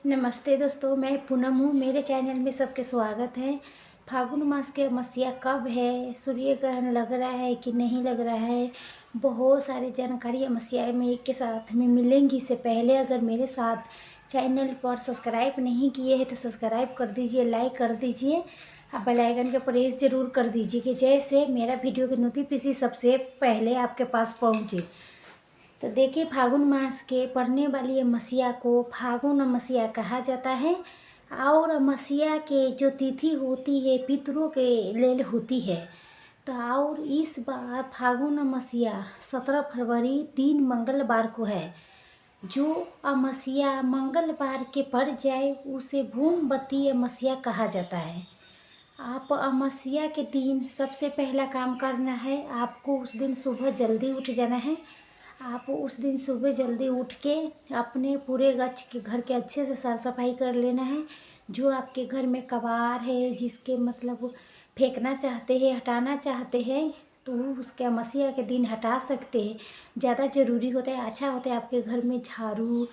नमस्ते दोस्तों, मैं पूनम हूँ। मेरे चैनल में सबके स्वागत है। फागुन मास के अमावस्या कब है, सूर्य ग्रहण लग रहा है कि नहीं लग रहा है, बहुत सारी जानकारी अमावस्या में एक के साथ में मिलेंगी। इससे पहले अगर मेरे साथ चैनल पर सब्सक्राइब नहीं किए हैं तो सब्सक्राइब कर दीजिए, लाइक कर दीजिए, आप बेल आइकन का प्रेस ज़रूर कर दीजिए कि जैसे मेरा वीडियो की नोटिफिकेशन सबसे पहले आपके पास पहुँचे। तो देखिए, फागुन मास के पड़ने वाली अमावस्या को फागुन अमावस्या कहा जाता है। और अमावस्या के जो तिथि होती है पितरों के लेल होती है। तो और इस बार फागुन अमावस्या 17 फरवरी दिन मंगलवार को है। जो अमावस्या मंगलवार के पड़ जाए उसे भूमवती अमावस्या कहा जाता है। आप अमावस्या के दिन सबसे पहला काम करना है, आपको उस दिन सुबह जल्दी उठ जाना है। आप उस दिन सुबह जल्दी उठ के अपने पूरे घर के अच्छे से साफ सफाई कर लेना है। जो आपके घर में कबाड़ है, जिसके मतलब फेंकना चाहते हैं, हटाना चाहते हैं, तो उसके अमावस्या के दिन हटा सकते हैं। ज़्यादा ज़रूरी होता है, अच्छा होता है आपके घर में झाड़ू।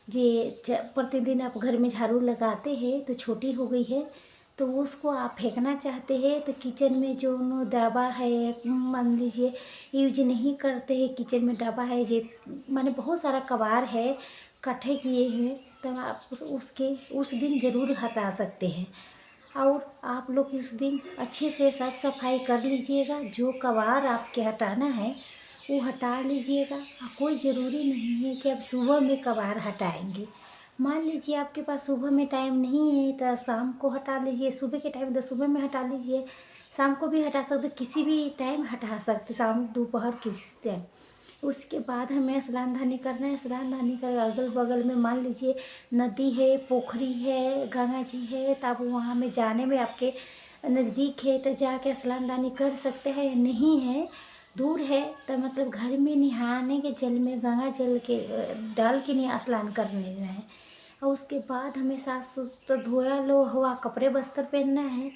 प्रतिदिन आप घर में झाड़ू लगाते हैं तो छोटी हो गई है, तो उसको आप फेंकना चाहते हैं तो किचन में जो दवा है, मान लीजिए यूज नहीं करते हैं, किचन में दवा है जे माने बहुत सारा कबाड़ है इकट्ठे किए हैं, तो आप उसके उस दिन ज़रूर हटा सकते हैं। और आप लोग उस दिन अच्छे से साफ सफाई कर लीजिएगा। जो कबाड़ आपके हटाना है वो हटा लीजिएगा। कोई ज़रूरी नहीं है कि आप सुबह में कबाड़ हटाएंगे। मान लीजिए आपके पास सुबह में टाइम नहीं है तो शाम को हटा लीजिए। सुबह के टाइम तो सुबह में हटा लीजिए, शाम को भी हटा सकते, किसी भी टाइम हटा सकते, शाम दोपहर किसी टाइम। उसके बाद हमें स्नान ध्यान करना है। स्नान ध्यान कर अगल बगल में मान लीजिए नदी है, पोखरी है, गंगा जी है, तब वहाँ में जाने में आपके नज़दीक है तो जाके स्नान ध्यान कर सकते हैं। नहीं है, दूर है, तो मतलब घर में नहाने के जल में गंगा जल के डाल के नहीं स्नान करने है। और उसके बाद हमें साफ सुथरा धोया लो हुआ कपड़े बस्तर पहनना है।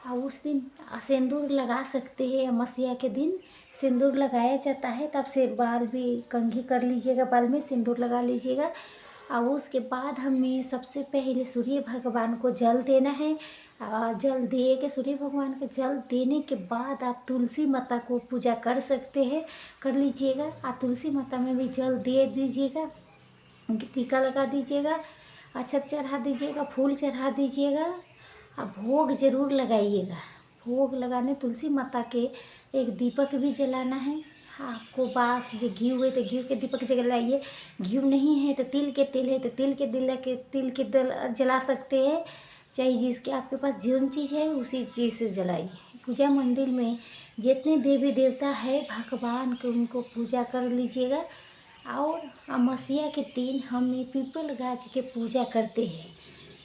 और उस दिन सिंदूर लगा सकते हैं। अमावस्या के दिन सिंदूर लगाया जाता है, तब से बाल भी कंघी कर लीजिएगा, बाल में सिंदूर लगा लीजिएगा। और उसके बाद हमें सबसे पहले सूर्य भगवान को जल देना है। जल दे के सूर्य भगवान को जल देने के बाद आप तुलसी माता को पूजा कर सकते हैं, कर लीजिएगा। और तुलसी माता में भी जल दे दीजिएगा, टीका लगा दीजिएगा, अक्षत चढ़ा दीजिएगा, फूल चढ़ा दीजिएगा। अब भोग जरूर लगाइएगा। भोग लगाने तुलसी माता के एक दीपक भी जलाना है। आपको बास जो घी हुए तो घी के दीपक जलाइए। घी नहीं है तो तिल के तेल है तो तिल के दिल जला सकते हैं। चाहे जिसके आपके पास जो चीज़ है उसी चीज़ से जलाइए। पूजा मंदिर में जितने देवी देवता है भगवान के उनको पूजा कर लीजिएगा। और अमावस्या के दिन हमें पीपल गाछ के पूजा करते हैं।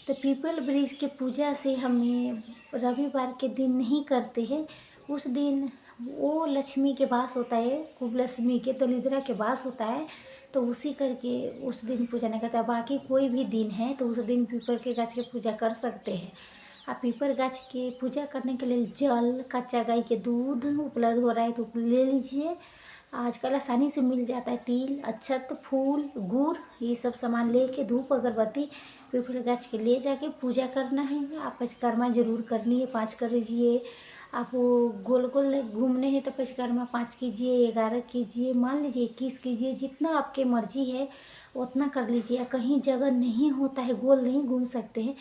तो पीपल वृक्ष के पूजा से हमें रविवार के दिन नहीं करते हैं। उस दिन वो लक्ष्मी के वास होता है, कुबलक्ष्मी के दलिद्रा के वास होता है, तो उसी करके उस दिन पूजा नहीं करता। बाकी कोई भी दिन है तो उस दिन पीपल के गाछ की पूजा कर सकते हैं। आप पीपल गाछ के पूजा करने के लिए जल, कच्चा गाय के दूध उपलब्ध हो रहा है तो ले लीजिए। आजकल आसानी से मिल जाता है। तिल, अक्षत, फूल, गुड़, ये सब सामान लेके धूप अगरबत्ती पीपल गाछ के ले जाके पूजा करना है। आप परिक्रमा जरूर करनी है, 5 कर लीजिए। आप गोल गोल घूमने हैं तो परिक्रमा 5 कीजिए, 11 कीजिए, मान लीजिए 21 कीजिए, जितना आपके मर्जी है उतना कर लीजिए। कहीं जगह नहीं होता है, गोल नहीं घूम सकते हैं,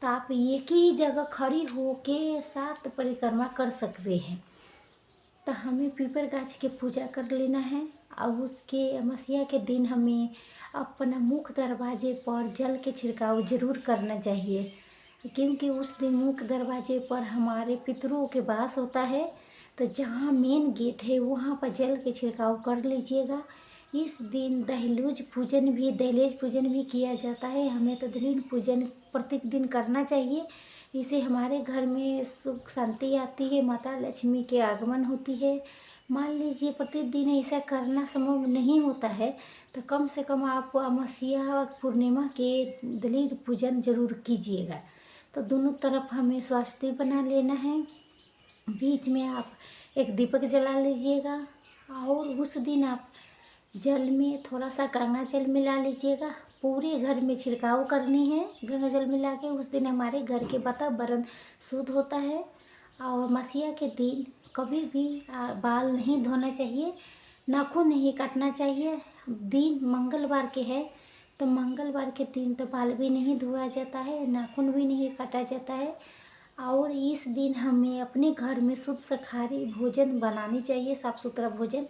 तो आप एक ही जगह खड़ी होके 7 परिक्रमा कर सकते हैं। तो हमें पीपल गाछ की पूजा कर लेना है। और उसके अमावस्या के दिन हमें अपना मुख्य दरवाजे पर जल के छिड़काव जरूर करना चाहिए, क्योंकि उस दिन मुख्य दरवाजे पर हमारे पितरों के वास होता है। तो जहाँ मेन गेट है वहाँ पर जल के छिड़काव कर लीजिएगा। इस दिन दहलेज पूजन भी किया जाता है। हमें तो दहलीज पूजन प्रत्येक दिन करना चाहिए। इसे हमारे घर में सुख शांति आती है, माता लक्ष्मी के आगमन होती है। मान लीजिए प्रतिदिन ऐसा करना संभव नहीं होता है तो कम से कम आप अमावस्या और पूर्णिमा के दहलीज पूजन जरूर कीजिएगा। तो दोनों तरफ हमें स्वास्थ्य बना लेना है। बीच में आप एक दीपक जला लीजिएगा। और उस दिन आप जल में थोड़ा सा गंगा जल मिला लीजिएगा, पूरे घर में छिड़काव करनी है गंगा जल मिला के। उस दिन हमारे घर के वातावरण शुद्ध होता है। और मसीहा के दिन कभी भी बाल नहीं धोना चाहिए, नाखून नहीं काटना चाहिए। दिन मंगलवार के है तो मंगलवार के दिन तो बाल भी नहीं धोया जाता है, नाखून भी नहीं काटा जाता है। और इस दिन हमें अपने घर में शुद्ध शाकाहारी भोजन बनानी चाहिए, साफ़ सुथरा भोजन।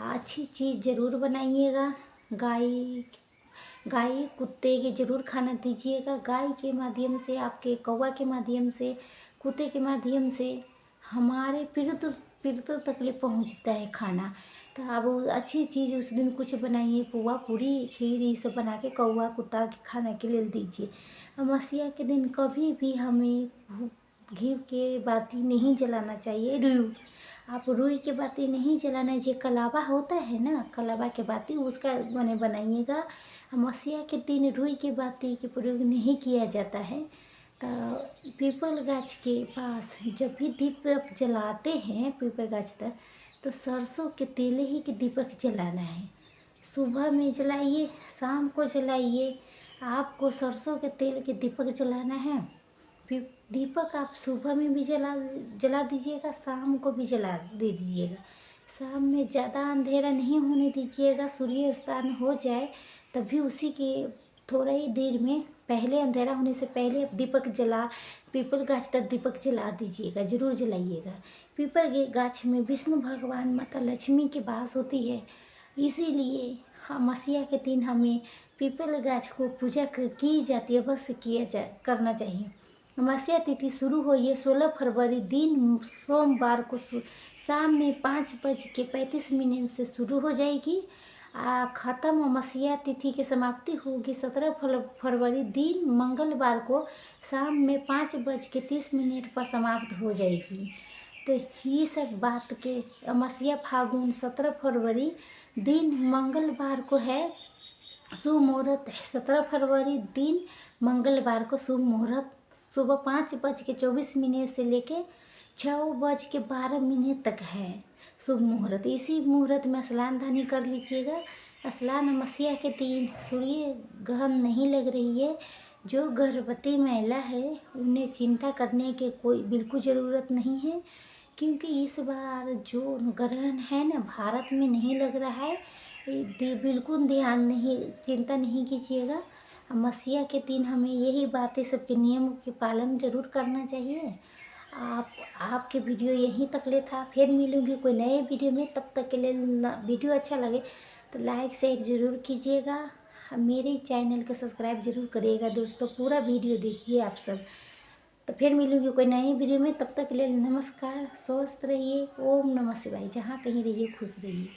अच्छी चीज़ ज़रूर बनाइएगा। गाय कुत्ते के ज़रूर खाना दीजिएगा। गाय के माध्यम से, आपके कौवा के माध्यम से, कुत्ते के माध्यम से हमारे पीड़ितों तक ले पहुंचता है खाना। तो आप अच्छी चीज़ उस दिन कुछ बनाइए, पुआ पूरी खीर ये सब बना के कौवा कुत्ता के खाने के लिए दीजिए। मसीहा के दिन कभी भी हमें घी के बाती नहीं जलाना चाहिए। आप रुई के बाती नहीं जलाना चाहिए। कलावा होता है ना, कलावा के बाती उसका बनाइएगा। मसीहा के दिन रुई के बाती के प्रयोग नहीं किया जाता है। तो पीपल गाछ के पास जब भी दीपक जलाते हैं पीपल गाछ तक, तो सरसों के तेल ही के दीपक जलाना है। सुबह में जलाइए, शाम को जलाइए। आपको सरसों के तेल के दीपक जलाना है। दीपक आप सुबह में भी जला दीजिएगा, शाम को भी जला दे दीजिएगा। शाम में ज़्यादा अंधेरा नहीं होने दीजिएगा। सूर्यास्तान हो जाए तभी उसी के थोड़ा ही देर में पहले, अंधेरा होने से पहले पीपल गाछ तक दीपक जला दीजिएगा, ज़रूर जलाइएगा। पीपल के गाछ में विष्णु भगवान, माता लक्ष्मी की वास होती है। इसीलिए मसीहा के दिन हमें पीपल गाछ को पूजा की जाती है, अवश्य करना चाहिए। मसीहा तिथि शुरू हुई है 16 फरवरी दिन सोमवार को शाम में 5:35 से शुरू हो जाएगी। ख़त्म मसीहा तिथि की समाप्ति होगी 17 फरवरी दिन मंगलवार को शाम में 5:30 पर समाप्त हो जाएगी। तो ये सब बात के मसीहा फागुन 17 फरवरी दिन मंगलवार को है शुभ मुहूर्त। 17 फरवरी दिन मंगलवार को शुभ मुहूर्त सुबह 5:24 से लेके 6:12 तक है शुभ मुहूर्त। इसी मुहूर्त में स्नान दानी कर लीजिएगा। स्नान मसीहा के दिन सूर्य ग्रहण नहीं लग रही है। जो गर्भवती महिला है उन्हें चिंता करने के कोई बिल्कुल ज़रूरत नहीं है, क्योंकि इस बार जो ग्रहण है ना भारत में नहीं लग रहा है। बिल्कुल चिंता नहीं कीजिएगा। मसीहा के दिन हमें यही बातें, सबके नियम के पालन जरूर करना चाहिए। आपके वीडियो यहीं तक ले था। फिर मिलूंगी कोई नए वीडियो में। तब तक के लिए वीडियो अच्छा लगे तो लाइक शेयर ज़रूर कीजिएगा। मेरे चैनल को सब्सक्राइब जरूर करिएगा दोस्तों। पूरा वीडियो देखिए आप सब। तो फिर मिलूंगी कोई नई वीडियो में। तब तक के लिए नमस्कार, स्वस्थ रहिए। ओम नमः शिवाय। जहाँ कहीं रहिए खुश रहिए।